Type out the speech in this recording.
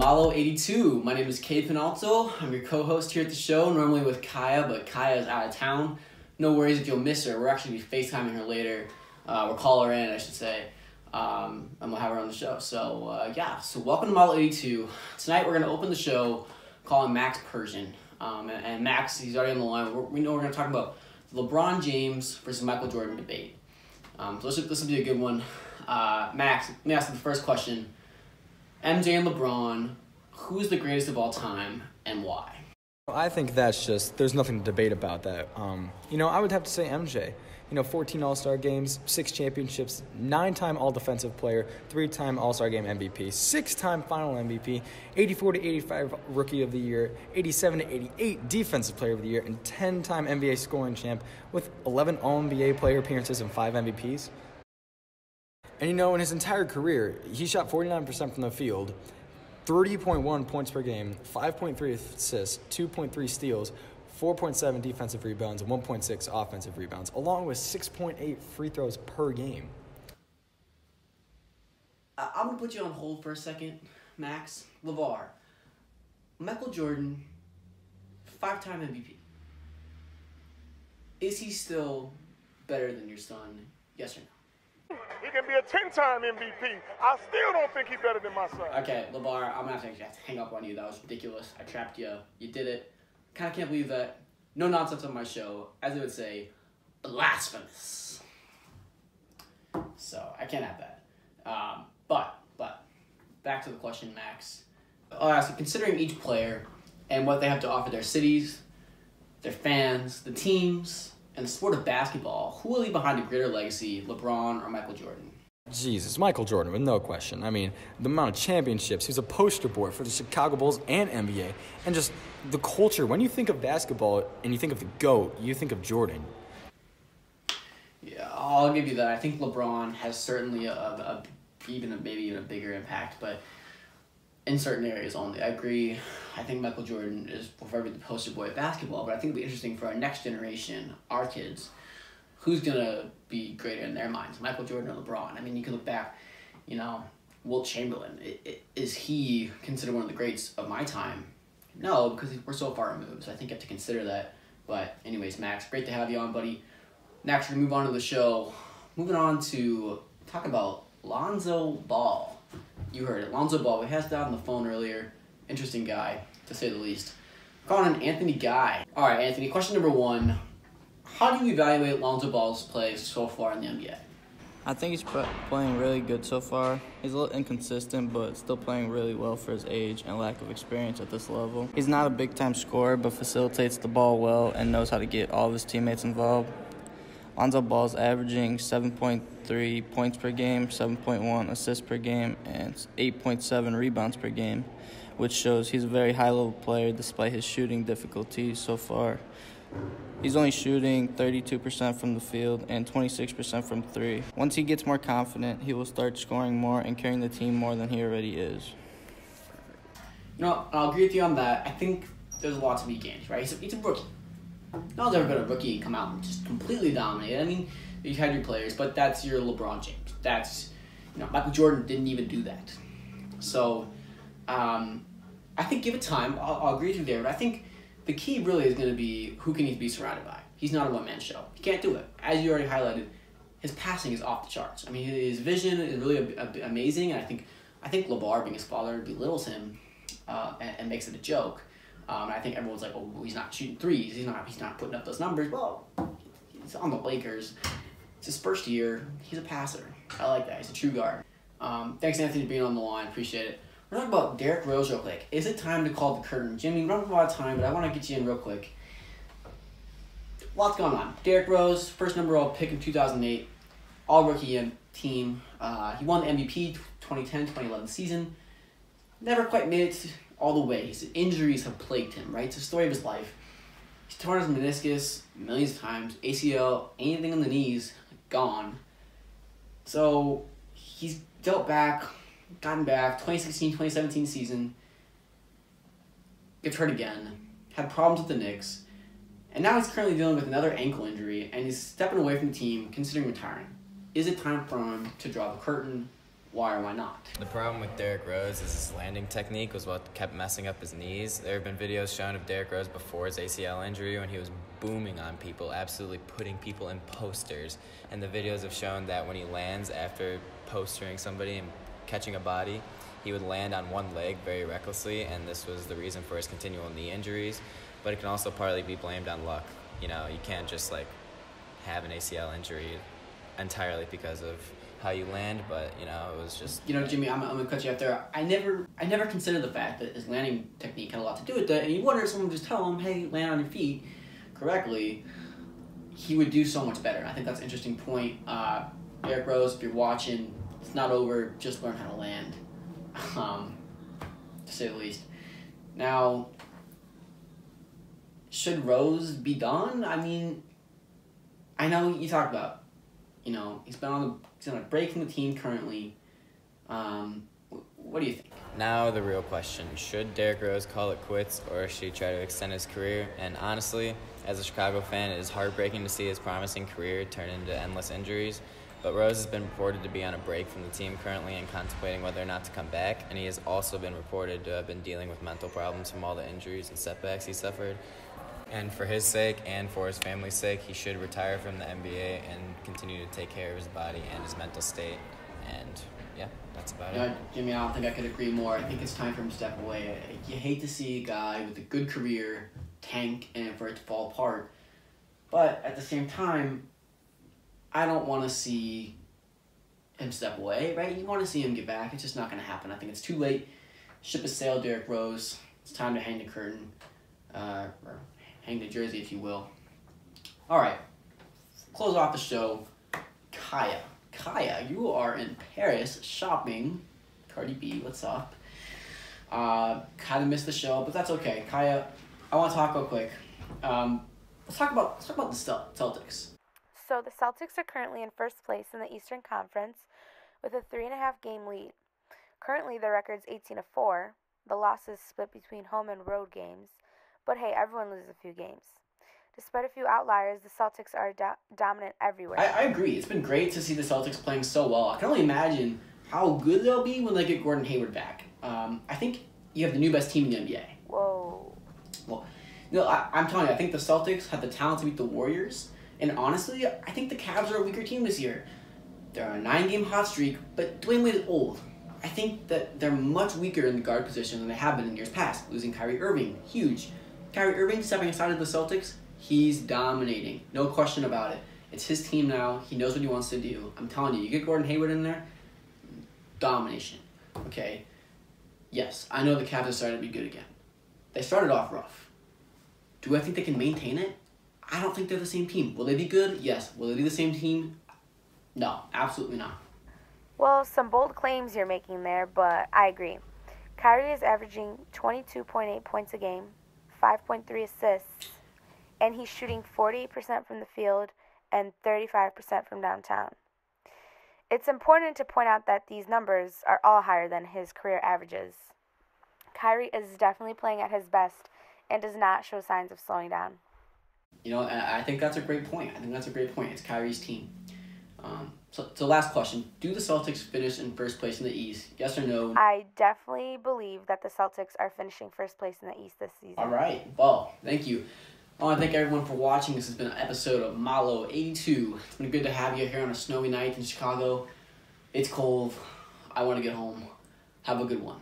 Malo82. My name is Cade Penalto. I'm your co-host here at the show, normally with Kaya, but Kaya is out of town. No worries if you'll miss her. We're actually going to be FaceTiming her later. We'll call her in, I should say, and we'll have her on the show. So welcome to Malo82. Tonight we're going to open the show calling Max Persian. And Max, he's already on the line. We know we're going to talk about the LeBron James versus Michael Jordan debate. So this will be a good one. Max, let me ask you the first question. MJ and LeBron, who's the greatest of all time and why? I think there's nothing to debate about that. I would have to say MJ. 14 All-Star games, 6 championships, 9-time All-Defensive Player, 3-time All-Star Game MVP, 6-time Final MVP, 84-85 Rookie of the Year, 87-88 Defensive Player of the Year, and 10-time NBA scoring champ with 11 All-NBA player appearances and 5 MVPs. And in his entire career, he shot 49% from the field, 30.1 points per game, 5.3 assists, 2.3 steals, 4.7 defensive rebounds, and 1.6 offensive rebounds, along with 6.8 free throws per game. I'm going to put you on hold for a second, Max. LeVar, Michael Jordan, 5-time MVP. Is he still better than your son? Yes or no? He can be a 10-time MVP. I still don't think he's better than my son. Okay, LeVar, I'm going to have to hang up on you. That was ridiculous. I trapped you. You did it. Kind of can't believe that. No nonsense on my show. As they would say, blasphemous. So, I can't have that. But, back to the question, Max. I'll ask you, considering each player and what they have to offer their cities, their fans, the teams, and the sport of basketball, who will leave behind a greater legacy, LeBron or Michael Jordan? Jesus, Michael Jordan, with no question. The amount of championships. He was a poster boy for the Chicago Bulls and NBA. And just the culture. When you think of basketball and you think of the GOAT, you think of Jordan. Yeah, I'll give you that. I think LeBron has certainly maybe even a bigger impact, but in certain areas only. I agree. I think Michael Jordan is forever the poster boy of basketball, but I think it'll be interesting for our next generation, our kids, who's going to be greater in their minds, Michael Jordan or LeBron? You can look back, Wilt Chamberlain. Is he considered one of the greats of my time? No, because we're so far removed, so I think you have to consider that. But anyways, Max, great to have you on, buddy. Next, we're going to move on to the show. Moving on to talk about Lonzo Ball. You heard it, Lonzo Ball. We had that on the phone earlier. Interesting guy, to say the least. Calling him Anthony Guy. All right, Anthony, question number 1. How do you evaluate Lonzo Ball's play so far in the NBA? I think he's playing really good so far. He's a little inconsistent, but still playing really well for his age and lack of experience at this level. He's not a big-time scorer, but facilitates the ball well and knows how to get all of his teammates involved. Lonzo Ball's averaging 7.3 points per game, 7.1 assists per game, and 8.7 rebounds per game, which shows he's a very high-level player despite his shooting difficulties so far. He's only shooting 32% from the field and 26% from 3. Once he gets more confident, he will start scoring more and carrying the team more than he already is. I'll agree with you on that. I think there's a lot to be gained, right? He's a rookie. No one's ever been a rookie and come out and just completely dominate. You've had your players, but that's your LeBron James. That's, Michael Jordan didn't even do that. So, I think give it time. I'll agree with you there, but I think the key really is going to be who can he be surrounded by. He's not a one-man show. He can't do it. As you already highlighted, his passing is off the charts. His vision is really amazing, and I think LeVar, being his father, belittles him and makes it a joke. I think everyone's like, oh, he's not shooting threes. He's not putting up those numbers. Well, he's on the Lakers. It's his first year. He's a passer. I like that. He's a true guard. Thanks, Anthony, for being on the line. Appreciate it. We're talking about Derrick Rose real quick. Is it time to call the curtain? Jimmy, we don't have a lot of time, but I want to get you in real quick. Lots going on. Derrick Rose, first number one pick in 2008, all-rookie team. He won the MVP 2010-2011 season. Never quite made it all the way. His injuries have plagued him, right? It's the story of his life. He's torn his meniscus millions of times. ACL, anything on the knees, gone. So he's gotten back, 2016-2017 season, gets hurt again, had problems with the Knicks, and now he's currently dealing with another ankle injury, and he's stepping away from the team, considering retiring. Is it time for him to draw the curtain Why or why not? The problem with Derrick Rose is his landing technique was what kept messing up his knees. There have been videos shown of Derrick Rose before his ACL injury when he was booming on people, absolutely putting people in posters. And the videos have shown that when he lands after postering somebody and catching a body, he would land on one leg very recklessly, and this was the reason for his continual knee injuries. But it can also partly be blamed on luck. You know, you can't just have an ACL injury entirely because of how you land, but it was just. Jimmy, I'm gonna cut you off there. I never considered the fact that his landing technique had a lot to do with that, and you wonder if someone would just tell him, "Hey, land on your feet correctly," he would do so much better. And I think that's an interesting point. Derrick Rose, if you're watching, it's not over. Just learn how to land, to say the least. Now, should Rose be done? I mean, I know you talked about. He's on a break from the team currently. What do you think? Now the real question, should Derrick Rose call it quits or should he try to extend his career? And honestly, as a Chicago fan, it is heartbreaking to see his promising career turn into endless injuries. But Rose has been reported to be on a break from the team currently and contemplating whether or not to come back. And he has also been reported to have been dealing with mental problems from all the injuries and setbacks he suffered. And for his sake and for his family's sake, he should retire from the NBA and continue to take care of his body and his mental state. And yeah, that's about it. Jimmy, I don't think I could agree more. I think it's time for him to step away. You hate to see a guy with a good career tank and for it to fall apart. But at the same time, I don't want to see him step away, right? You want to see him get back. It's just not going to happen. I think it's too late. Ship has sailed, Derrick Rose. It's time to hang the curtain. Or hang the jersey, if you will. All right. Close off the show. Kaya. Kaya, you are in Paris shopping. Cardi B, what's up? Kind of missed the show, but that's okay. Kaya, I want to talk real quick. Let's talk about the Celtics. So the Celtics are currently in first place in the Eastern Conference with a 3.5 game lead. Currently, the record's 18-4. The losses split between home and road games. But hey, everyone loses a few games. Despite a few outliers, the Celtics are dominant everywhere. I agree. It's been great to see the Celtics playing so well. I can only imagine how good they'll be when they get Gordon Hayward back. I think you have the new best team in the NBA. Whoa. Well, I'm telling you, I think the Celtics have the talent to beat the Warriors. And honestly, I think the Cavs are a weaker team this year. They're on a 9-game hot streak, but Dwayne Wade is old. I think that they're much weaker in the guard position than they have been in years past. Losing Kyrie Irving, huge. Kyrie Irving stepping aside of the Celtics, he's dominating. No question about it. It's his team now. He knows what he wants to do. I'm telling you, you get Gordon Hayward in there, domination. Okay? Yes, I know the Cavs are starting to be good again. They started off rough. Do I think they can maintain it? I don't think they're the same team. Will they be good? Yes. Will they be the same team? No, absolutely not. Well, some bold claims you're making there, but I agree. Kyrie is averaging 22.8 points a game, 5.3 assists, and he's shooting 48% from the field and 35% from downtown. It's important to point out that these numbers are all higher than his career averages. Kyrie is definitely playing at his best and does not show signs of slowing down. I think that's a great point. It's Kyrie's team. So last question. Do the Celtics finish in first place in the East? Yes or no? I definitely believe that the Celtics are finishing first place in the East this season. All right. Well, thank you. I want to thank everyone for watching. This has been an episode of Malo 82. It's been good to have you here on a snowy night in Chicago. It's cold. I want to get home. Have a good one.